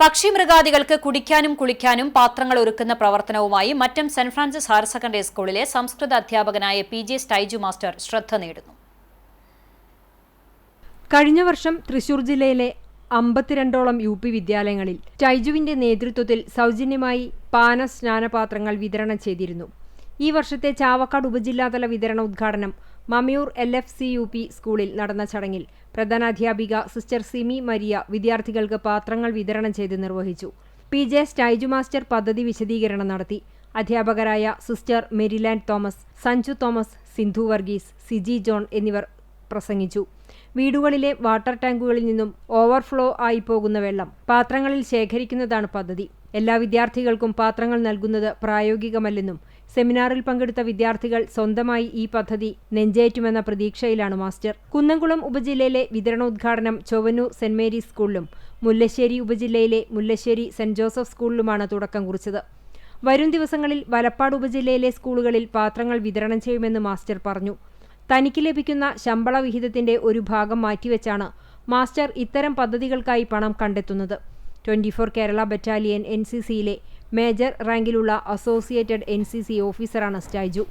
പക്ഷിമൃഗാദികൾക്ക് കുടിക്കാനും കുളിക്കാനും പാത്രങ്ങൾ ഒരുക്കുന്ന പ്രവർത്തനവുമായി Mattam saint Francis higher secondary സ്കൂളിലെ സംസ്കൃത അധ്യാപകനായ PJ സ്റ്റൈജു മാസ്റ്റർ ശ്രദ്ധ നേടുന്നു. കഴിഞ്ഞ വർഷം തൃശൂർ ജില്ലയിലെ 52ഓളം UP വിദ്യാലയങ്ങളിൽ സ്റ്റൈജുവിന്റെ നേതൃത്വത്തിൽ സൗജന്യമായി പാന സ്നാനപാത്രങ്ങൾ വിതരണം ചെയ്തിരുന്നു. ഈ വർഷത്തെ ചാവക്കാട് ഉപജില്ലാതല വിതരണ ഉദ്ഘാടനം മമിയൂർ LFC-UP സ്കൂളിൽ നടന്ന ചടങ്ങിൽ പ്രധാനാധ്യാപിക സിസ്റ്റർ സിമി മരിയ വിദ്യാർത്ഥികൾക്ക് പാത്രങ്ങൾ വിതരണം ചെയ്ത് നിർവഹിച്ചു. PJ സ്റ്റൈജു മാസ്റ്റർ പദ്ധതി വിശദീകരണം നടത്തി. അധ്യാപകരായ സിസ്റ്റർ മെരിലാൻഡ് തോമസ്, സഞ്ജു തോമസ്, സിന്ധു വർഗീസ്, സിജി ജോൺ എന്നിവർ പ്രസംഗിച്ചു. വീടുകളിലെ വാട്ടർ ടാങ്കുകളിൽ നിന്നും ഓവർഫ്ലോ ആയി പോകുന്ന വെള്ളം പാത്രങ്ങളിൽ ശേഖരിക്കുന്നതാണ് പദ്ധതി. എല്ലാ വിദ്യാർത്ഥികൾക്കും പാത്രങ്ങൾ നൽകുന്നത് പ്രായോഗികമല്ലെന്നും സെമിനാറിൽ പങ്കെടുത്ത വിദ്യാർത്ഥികൾ സ്വന്തമായി ഈ പദ്ധതി നെഞ്ചേറ്റുമെന്ന പ്രതീക്ഷയിലാണ് മാസ്റ്റർ. കുന്നംകുളം ഉപജില്ലയിലെ വിതരണോദ്ഘാടനം ചൊവ്വന്നൂർ സെന്റ് മേരീസ് സ്കൂളിലും മുല്ലശ്ശേരി ഉപജില്ലയിലെ മുല്ലശ്ശേരി സെന്റ് ജോസഫ് സ്കൂളിലുമാണ് തുടക്കം കുറിച്ചത്. വരും ദിവസങ്ങളിൽ വലപ്പാട് ഉപജില്ലയിലെ സ്കൂളുകളിൽ പാത്രങ്ങൾ വിതരണം ചെയ്യുമെന്ന് മാസ്റ്റർ പറഞ്ഞു. തനിക്ക് ലഭിക്കുന്ന ശമ്പള വിഹിതത്തിന്റെ ഒരു ഭാഗം മാറ്റിവെച്ചാണ് മാസ്റ്റർ ഇത്തരം പദ്ധതികൾക്കായി പണം കണ്ടെത്തുന്നത്. 24 കേരള ബറ്റാലിയൻ NCCയിലെ മേജർ റാങ്കിലുള്ള അസോസിയേറ്റഡ് NCC ഓഫീസറാണ് സ്റ്റൈജു.